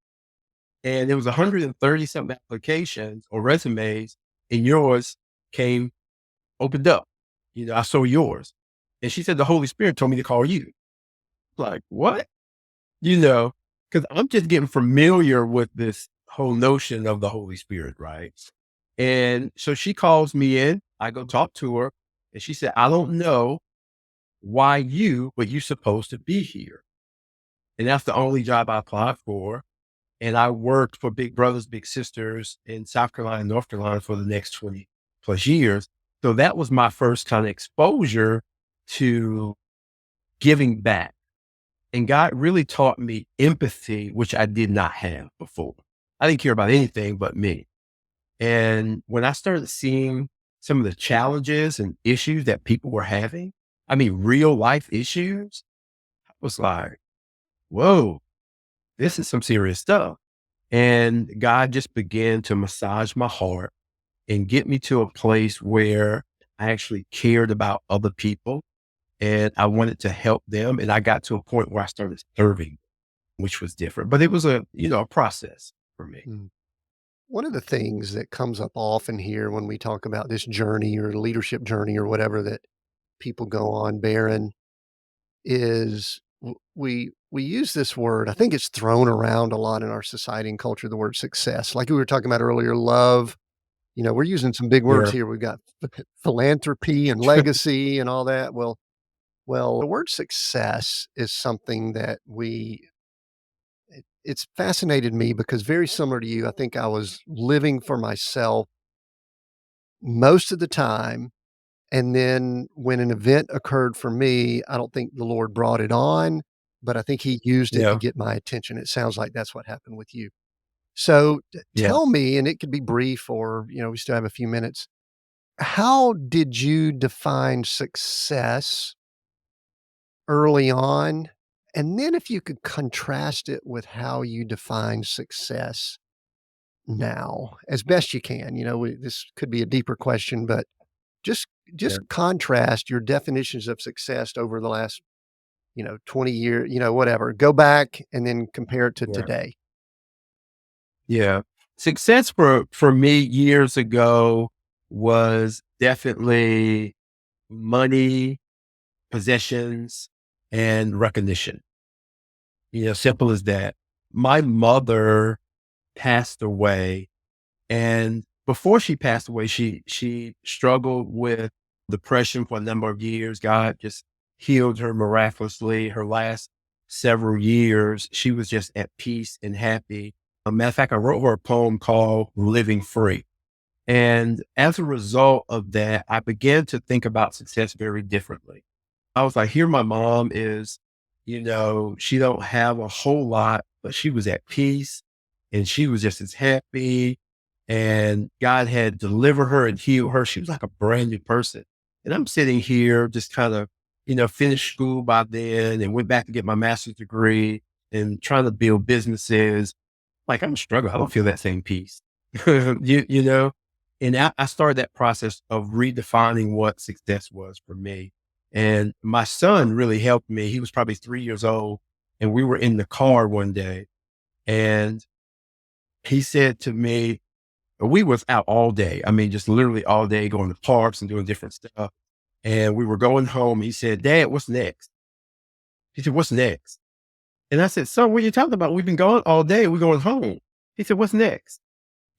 and there was 130 something applications or resumes and yours came opened up. I saw yours." And she said, "The Holy Spirit told me to call you." Like, what? Because I'm just getting familiar with this whole notion of the Holy Spirit, right? And so she calls me in, I go talk to her, and she said, "I don't know Why you? But you supposed to be here. And that's the only job I applied for. And I worked for Big Brothers Big Sisters in South Carolina and North Carolina for the next 20 plus years. So that was my first kind of exposure to giving back. And God really taught me empathy, which I did not have before. I didn't care about anything but me. And when I started seeing some of the challenges and issues that people were having, I mean, real life issues, I was like, whoa, this is some serious stuff. And God just began to massage my heart and get me to a place where I actually cared about other people and I wanted to help them. And I got to a point where I started serving, which was different, but it was a process for me. Mm. One of the things that comes up often here when we talk about this journey or leadership journey or whatever that people go on, Baron, is we use this word. I think it's thrown around a lot in our society and culture, the word success. Like we were talking about earlier, love. We're using some big words Yeah. here. We've got philanthropy and legacy and all that. Well, the word success is something that it's fascinated me because very similar to you, I think I was living for myself most of the time. And then when an event occurred for me, I don't think the Lord brought it on, but I think he used it to Yeah. get my attention. It sounds like that's what happened with you. So Yeah. tell me, and it could be brief or, we still have a few minutes. How did you define success early on? And then if you could contrast it with how you define success now, as best you can. This could be a deeper question, but just Yeah. just contrast your definitions of success over the last, 20 years, whatever. Go back and then compare it to Yeah. today. Yeah. Success for me years ago was definitely money, possessions, and recognition. Simple as that. My mother passed away, and before she passed away, she struggled with depression for a number of years. God just healed her miraculously. Her last several years, she was just at peace and happy. A matter of fact, I wrote her a poem called Living Free. And as a result of that, I began to think about success very differently. I was like, here my mom is, she don't have a whole lot, but she was at peace and she was just as happy and God had delivered her and healed her. She was like a brand new person. And I'm sitting here just kind of, finished school by then and went back to get my master's degree and trying to build businesses. Like I'm struggling. I don't feel that same peace, you know? And I started that process of redefining what success was for me. And my son really helped me. He was probably 3 years old and we were in the car one day and he said to me, we was out all day. I mean, just literally all day going to parks and doing different stuff. And we were going home. He said, Dad, what's next? He said, what's next? And I said, son, what are you talking about? We've been gone all day. We're going home. He said, what's next?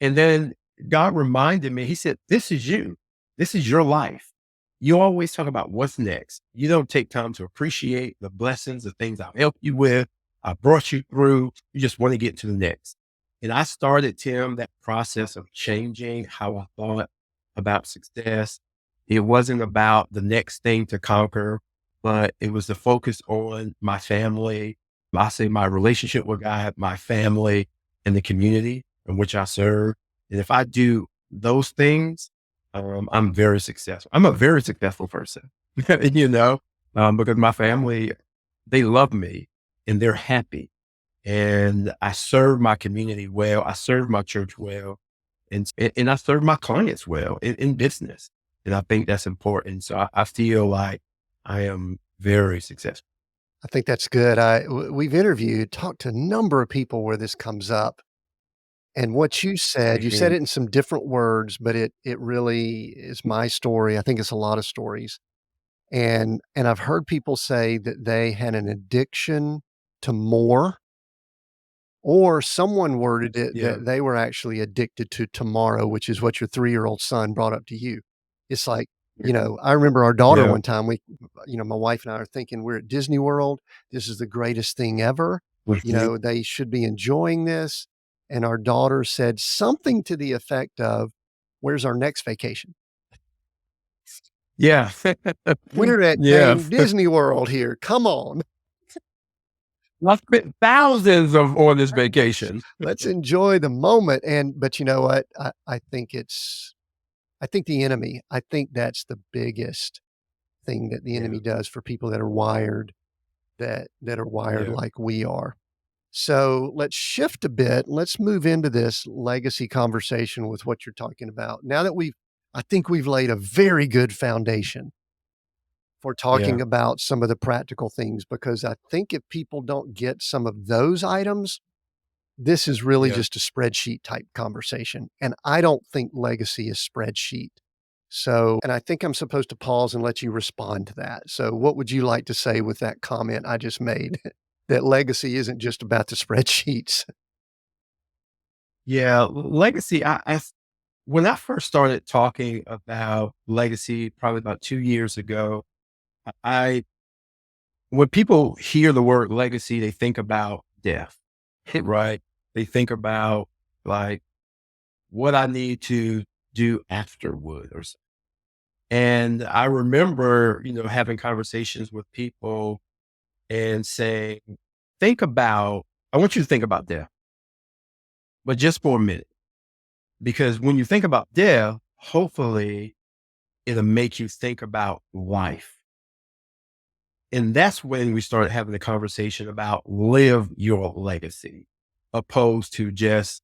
And then God reminded me, he said, this is you. This is your life. You always talk about what's next. You don't take time to appreciate the blessings, the things I've helped you with. I brought you through. You just want to get to the next. And I started, Tim, that process of changing how I thought about success. It wasn't about the next thing to conquer, but it was the focus on my family. I say my relationship with God, my family, and the community in which I serve. And if I do those things, I'm very successful. I'm a very successful person, because my family, they love me and they're happy. And I serve my community well. I serve my church well. And I serve my clients well in business. And I think that's important. So I feel like I am very successful. I think that's good. We've talked to a number of people where this comes up. And what you said Amen. it in some different words, but it really is my story. I think it's a lot of stories. And I've heard people say that they had an addiction to more, or someone worded it Yeah. that they were actually addicted to tomorrow, which is what your 3-year-old son brought up to you. It's like I remember our daughter Yeah. one time, my wife and I are thinking we're at Disney World. This is the greatest thing ever. Mhm. They should be enjoying this. And our daughter said something to the effect of, "Where's our next vacation? Yeah. We're at Yeah. dang Disney World here. Come on. I spent thousands of on this vacation. Let's enjoy the moment." But you know what? I think the enemy, I think that's the biggest thing that the Yeah. enemy does for people that are wired that are wired Yeah. like we are. So let's shift a bit. Let's move into this legacy conversation with what you're talking about. Now that I think we've laid a very good foundation for Yeah. talking about some of the practical things, because I think if people don't get some of those items, this is really Yeah. just a spreadsheet type conversation. And I don't think legacy is spreadsheet. So, and I think I'm supposed to pause and let you respond to that. So, what would you like to say with that comment I just made? That legacy isn't just about the spreadsheets. Yeah. Legacy. When I first started talking about legacy, probably about 2 years ago, I when people hear the word legacy, they think about death, right? They think about like what I need to do afterward or something. And I remember, having conversations with people and saying, think about, I want you to think about death, but just for a minute, because when you think about death, hopefully it'll make you think about life. And that's when we started having the conversation about live your legacy, opposed to just,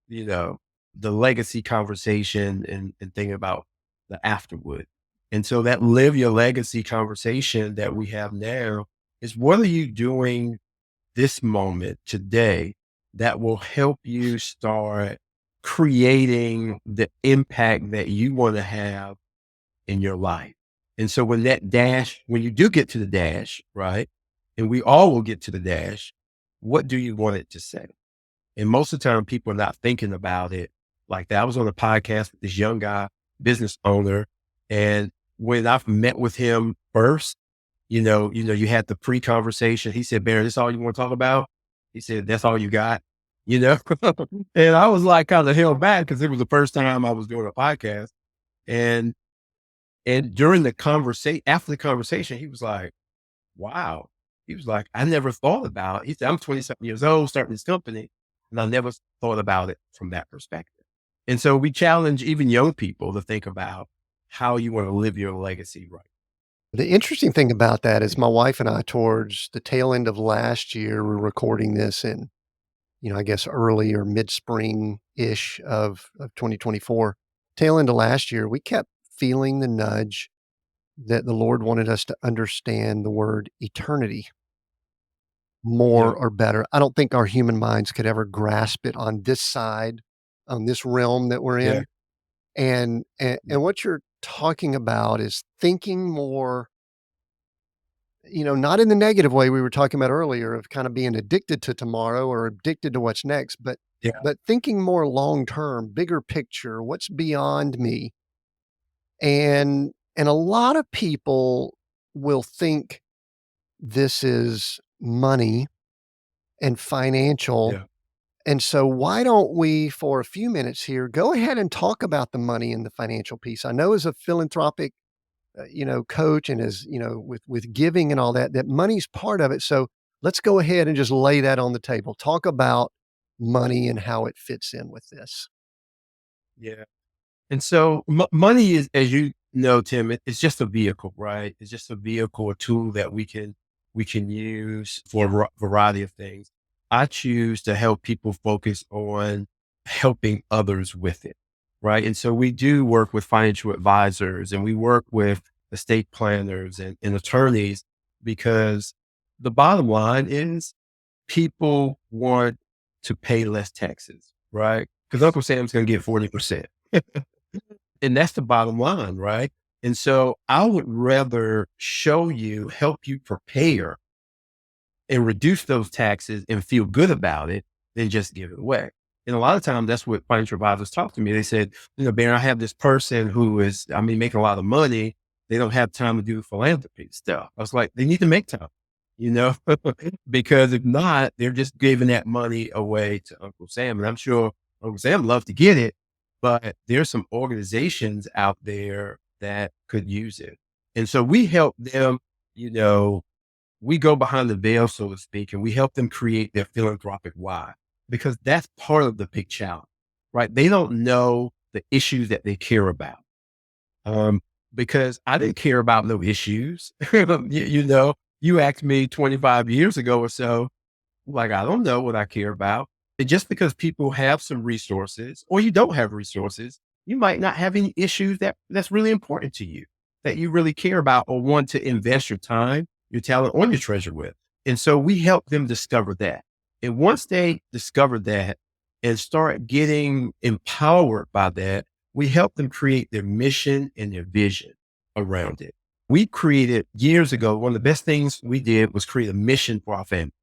you know, the legacy conversation and thinking about the afterward. And so that live your legacy conversation that we have now is, what are you doing this moment today that will help you start creating the impact that you want to have in your life? And so when you do get to the dash, right? And we all will get to the dash, what do you want it to say? And most of the time, people are not thinking about it like that. I was on a podcast with this young guy, business owner, and when I've met with him first, you had the pre-conversation. He said, "Barry, this all you want to talk about?" He said, "That's all you got." You know, and I was like kind of held back because it was the first time I was doing a podcast, and during the conversation, after the conversation, he was like, "Wow." He was like, "I never thought about it." He said, "I'm 20 something years old starting this company, and I never thought about it from that perspective." And so we challenge even young people to think about how you want to live your legacy right. The interesting thing about that is my wife and I, towards the tail end of last year, we're recording this in, I guess early or mid spring ish of 2024. Tail end of last year, we kept feeling the nudge that the Lord wanted us to understand the word eternity more Yeah. or better. I don't think our human minds could ever grasp it on this side, on this realm that we're Yeah. in. And what you're talking about is thinking more, not in the negative way we were talking about earlier of kind of being addicted to tomorrow or addicted to what's next, Yeah. but thinking more long term, bigger picture, what's beyond me. And a lot of people will think this is money and financial. Yeah. And so why don't we, for a few minutes here, go ahead and talk about the money and the financial piece? I know as a philanthropic, coach, and as, with giving and all that, that money's part of it. So let's go ahead and just lay that on the table. Talk about money and how it fits in with this. Yeah. And so money is, as you know, Tim, it's just a vehicle, right? It's just a vehicle, a tool that we can use for a variety of things. I choose to help people focus on helping others with it, right? And so we do work with financial advisors and we work with estate planners and attorneys, because the bottom line is people want to pay less taxes, right? Because Uncle Sam's going to get 40%. And that's the bottom line, right? And so I would rather help you prepare and reduce those taxes and feel good about it than just give it away. And a lot of times that's what financial advisors talk to me. They said, Baron, I have this person who is, I mean, making a lot of money. they don't have time to do philanthropy stuff. I was like, they need to make time, you know, because if not, they're just giving that money away to Uncle Sam. And I'm sure Uncle Sam loved to get it, but there's some organizations out there that could use it. And so we help them, you know, we go behind the veil, so to speak, and we help them create their philanthropic why, because that's part of the big challenge, right? They don't know the issues that they care about. Um, because I didn't care about no issues. You know, you asked me 25 years ago or so, like, I don't know what I care about. And just because people have some resources or you don't have resources, you might not have any issues that's really important to you, that you really care about or want to invest your time, your talent, or your treasure with. And so we help them discover that. And once they discover that and start getting empowered by that, we help them create their mission and their vision around it. We created years ago, one of the best things we did was create a mission for our family,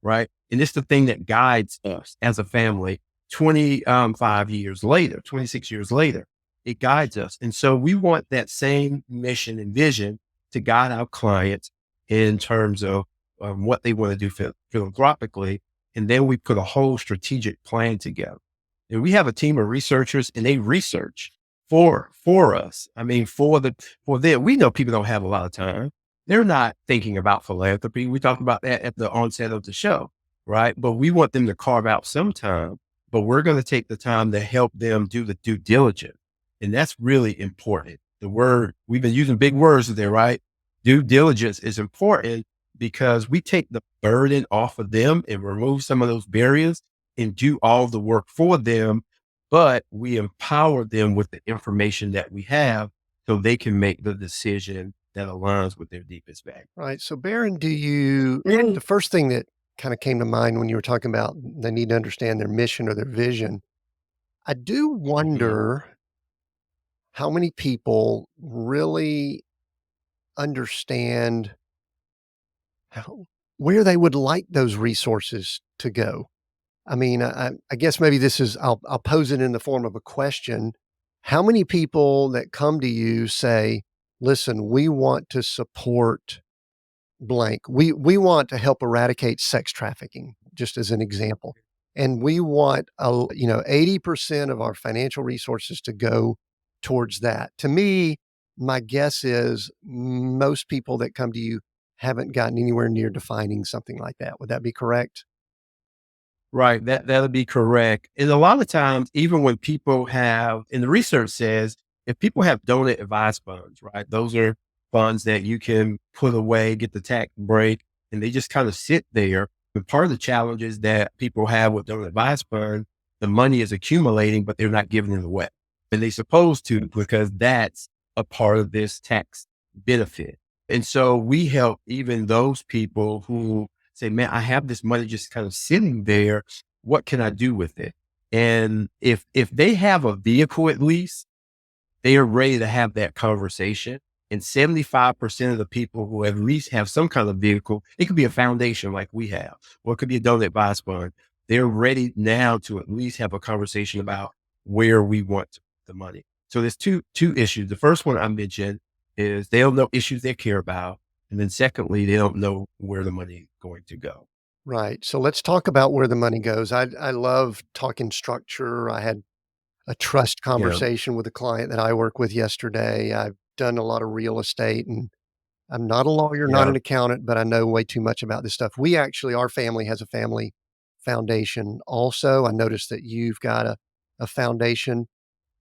right? And it's the thing that guides us as a family 25 years later, 26 years later, it guides us. And so we want that same mission and vision to guide our clients in terms of what they want to do philanthropically. And then we put a whole strategic plan together. And we have a team of researchers and they research for us. I mean, for them, we know people don't have a lot of time. They're not thinking about philanthropy. We talked about that at the onset of the show, right? But we want them to carve out some time, but we're going to take the time to help them do the due diligence. And that's really important. The word, we've been using big words there, right? Due diligence is important because we take the burden off of them and remove some of those barriers and do all the work for them, but we empower them with the information that we have so they can make the decision that aligns with their deepest value. Right. So, Baron, the first thing that kind of came to mind when you were talking about they need to understand their mission or their vision, I do Mhm. wonder how many people really understand how, where they would like those resources to go. I mean, I guess maybe this is, I'll pose it in the form of a question. How many people that come to you say, listen, we want to support blank. We want to help eradicate sex trafficking, just as an example. And we want 80% of our financial resources to go towards that. To me, my guess is most people that come to you haven't gotten anywhere near defining something like that. Would that be correct? Right. That'll be correct. And a lot of times, even when people have, and the research says, if people have donor advised funds, right, those are funds that you can put away, get the tax break, and they just kind of sit there. But part of the challenges that people have with donor advised funds, the money is accumulating, but they're not giving it away. And they're supposed to, because that's a part of this tax benefit. And so we help even those people who say, man, I have this money just kind of sitting there. What can I do with it? And if they have a vehicle, at least they are ready to have that conversation. And 75% of the people who at least have some kind of vehicle, it could be a foundation like we have, or it could be a donor advice fund. They're ready now to at least have a conversation about where we want to put the money. So there's two issues. The first one I mentioned is they don't know issues they care about. And then secondly, they don't know where the money is going to go. Right. So let's talk about where the money goes. I love talking structure. I had a trust Yeah. conversation with a client that I work with yesterday. I've done a lot of real estate and I'm not a lawyer, not Yeah. an accountant, but I know way too much about this stuff. We actually, our family has a family foundation also. I noticed that you've got a foundation.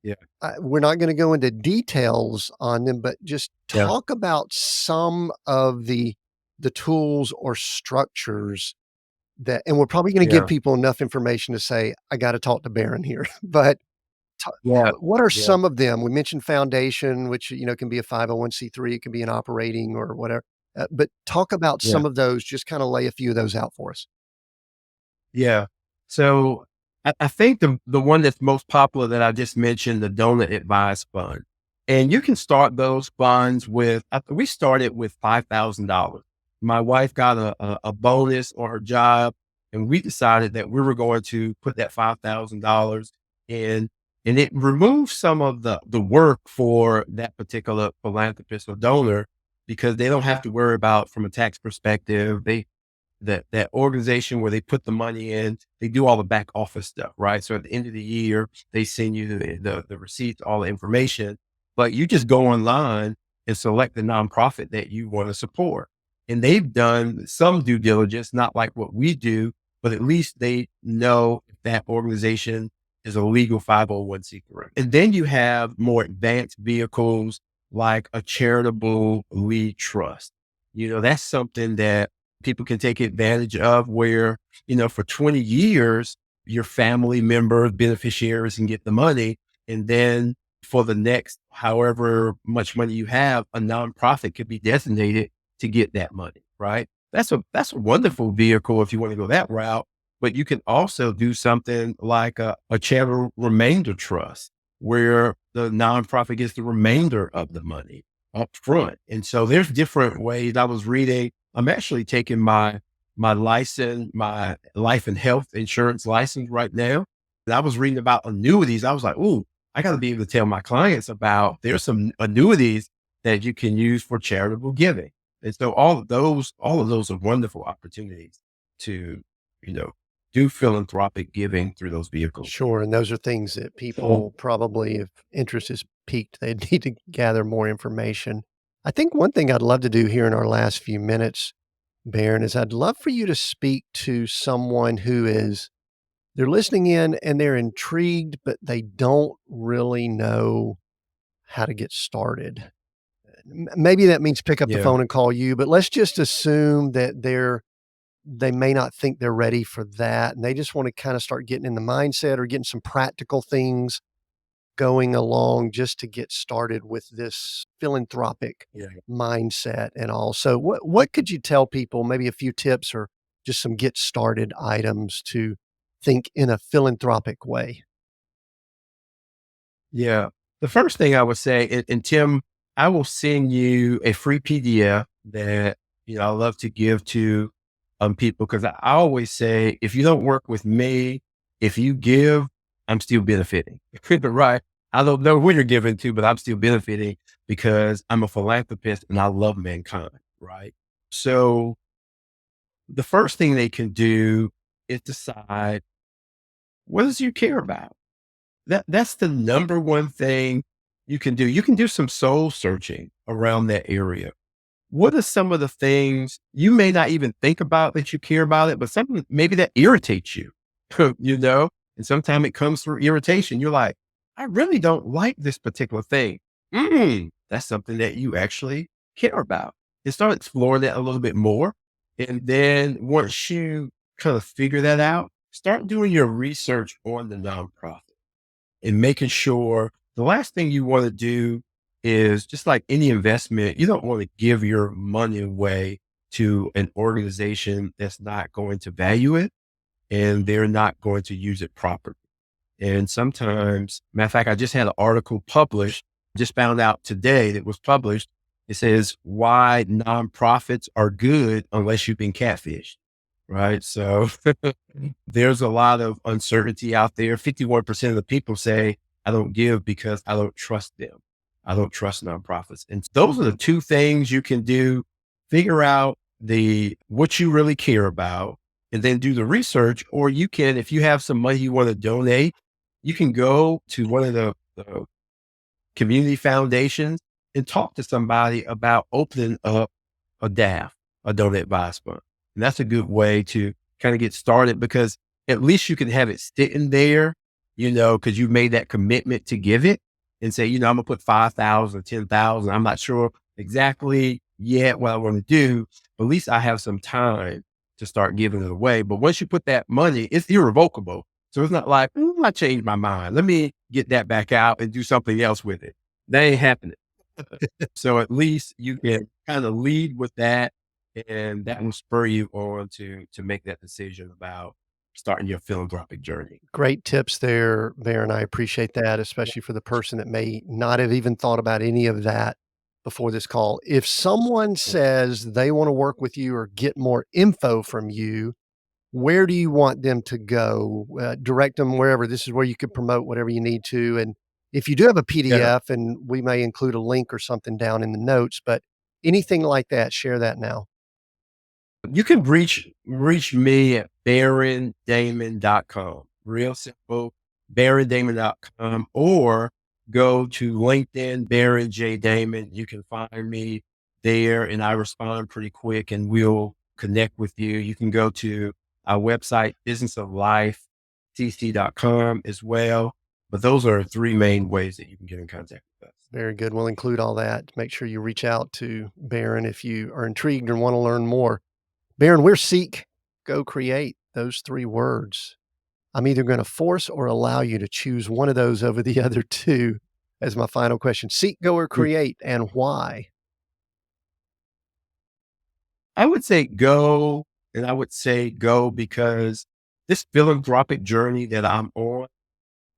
Yeah. We're not going to go into details on them, but just Yeah. talk about some of the tools or structures that, and we're probably going to give Yeah. people enough information to say, I got to talk to Baron here, but Yeah. what are Yeah. some of them? We mentioned foundation, which, can be a 501(c)(3), it can be an operating or whatever. But talk about Yeah. some of those, just kinda lay a few of those out for us. Yeah. So I think the one that's most popular that I just mentioned, the donor advised fund. And you can start those funds with, we started with $5,000. My wife got a bonus on her job, and we decided that we were going to put that $5,000 in. And it removes some of the work for that particular philanthropist or donor because they don't have to worry about from a tax perspective. That organization where they put the money in, they do all the back office stuff, right? So at the end of the year, they send you the receipts, all the information, but you just go online and select the nonprofit that you want to support. And they've done some due diligence, not like what we do, but at least they know if that organization is a legal 501(c)(3). And then you have more advanced vehicles like a charitable lead trust. That's something that people can take advantage of where, for 20 years, your family members, beneficiaries can get the money. And then for the next, however much money you have, a nonprofit could be designated to get that money, right? That's a wonderful vehicle if you want to go that route. But you can also do something like a charitable remainder trust where the nonprofit gets the remainder of the money up front. And so there's different ways. I was reading, I'm actually taking my license, my life and health insurance license right now. And I was reading about annuities. I was like, ooh, I got to be able to tell my clients about there's some annuities that you can use for charitable giving. And so all of those are wonderful opportunities to, you know, do philanthropic giving through those vehicles. Sure, and those are things that people probably, if interest is piqued, they need to gather more information. I think one thing I'd love to do here in our last few minutes, Baron, is I'd love for you to speak to someone who is they're listening in and they're intrigued, but they don't really know how to get started. Maybe that means pick up the Yeah. phone and call you, but let's just assume that they may not think they're ready for that, and they just wanna kinda start getting in the mindset or getting some practical things going along just to get started with this philanthropic Yeah. mindset and all. So what could you tell people, maybe a few tips or just some get started items to think in a philanthropic way? Yeah. The first thing I would say, and Tim, I will send you a free PDF that, I love to give to people because I always say, if you don't work with me, if you give, I'm still benefiting. Right. I don't know who you're giving to, but I'm still benefiting because I'm a philanthropist and I love mankind. Right. So the first thing they can do is decide, what does you care about? That's the number one thing you can do. You can do some soul searching around that area. What are some of the things you may not even think about that you care about it, but something maybe that irritates you, you know? And sometimes it comes through irritation. You're like, I really don't like this particular thing. That's something that you actually care about. And start exploring that a little bit more. And then once you kind of figure that out, start doing your research on the nonprofit and making sure the last thing you want to do is just like any investment, you don't want to give your money away to an organization that's not going to value it and they're not going to use it properly. And sometimes, matter of fact, I just had an article published, just found out today that was published. It says why nonprofits are good unless you've been catfished. Right. So there's a lot of uncertainty out there. 51% of the people say, I don't give because I don't trust them. I don't trust nonprofits. And those are the two things you can do. Figure out what you really care about and then do the research. Or you can, if you have some money you want to donate, you can go to one of the community foundations and talk to somebody about opening up a DAF, a donate advice fund. And that's a good way to kind of get started because at least you can have it sitting there, because you made that commitment to give it and say, I'm gonna put 5,000 or 10,000. I'm not sure exactly yet what I want to do, but at least I have some time to start giving it away. But once you put that money, it's irrevocable. So it's not like, I changed my mind. Let me get that back out and do something else with it. That ain't happening. So at least you can kind of lead with that and that will spur you on to make that decision about starting your philanthropic journey. Great tips there, Baron. I appreciate that, especially for the person that may not have even thought about any of that before this call. If someone Yeah. says they want to work with you or get more info from you, where do you want them to go? Direct them wherever. This is where you can promote whatever you need to. And if you do have a Yeah. PDF, and we may include a link or something down in the notes, but anything like that, share that now. You can reach me at barrondamon.com. Real simple, barrondamon.com, or go to LinkedIn, Barron J. Damon. You can find me there, and I respond pretty quick, and we'll connect with you. You can go to our website, businessoflifecc.com as well. But those are three main ways that you can get in contact with us. Very good. We'll include all that. Make sure you reach out to Barron if you are intrigued and want to learn more. Barron, we're seek, go create, those three words. I'm either going to force or allow you to choose one of those over the other two as my final question. Seek, go, or create, and why? I would say go, and I would say go because this philanthropic journey that I'm on,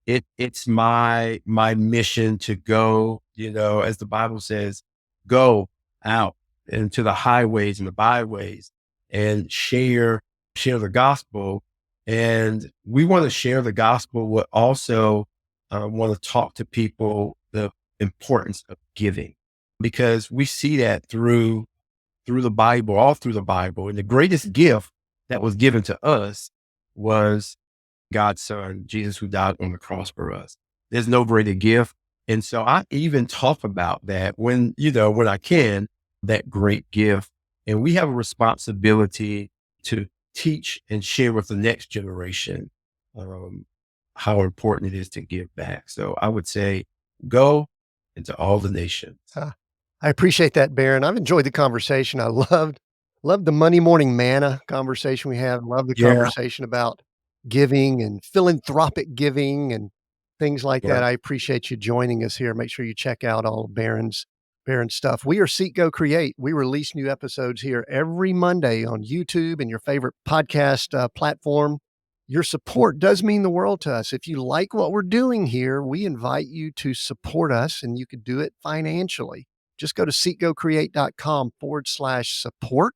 it's my mission to go, as the Bible says, go out into the highways and the byways and share the gospel. And we want to share the gospel, but also want to talk to people the importance of giving, because we see that through the Bible, all through the Bible. And the greatest gift that was given to us was God's son, Jesus, who died on the cross for us. There's no greater gift. And so I even talk about that when I can, that great gift. And we have a responsibility to teach and share with the next generation um, how important it is to give back. So I would say go into all the nations. I appreciate that, Barron. I've enjoyed the conversation. I loved the Monday morning manna conversation we had. Love the Yeah. conversation about giving and philanthropic giving and things like Yeah. that. I appreciate you joining us here. Make sure you check out all of Barron's stuff. We are Seek Go Create. We release new episodes here every Monday on YouTube and your favorite podcast platform. Your support does mean the world to us. If you like what we're doing here, we invite you to support us, and you could do it financially. Just go to seekgocreate.com/support.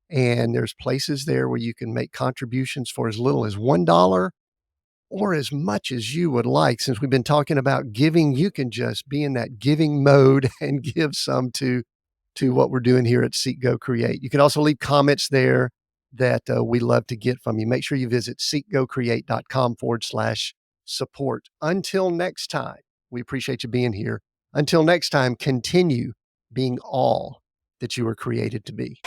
And there's places there where you can make contributions for as little as $1 or as much as you would like. Since we've been talking about giving, you can just be in that giving mode and give some to what we're doing here at Seek Go Create. You can also leave comments there that we love to get from you. Make sure you visit seekgocreate.com/support. Until next time, we appreciate you being here. Until next time, continue being all that you were created to be.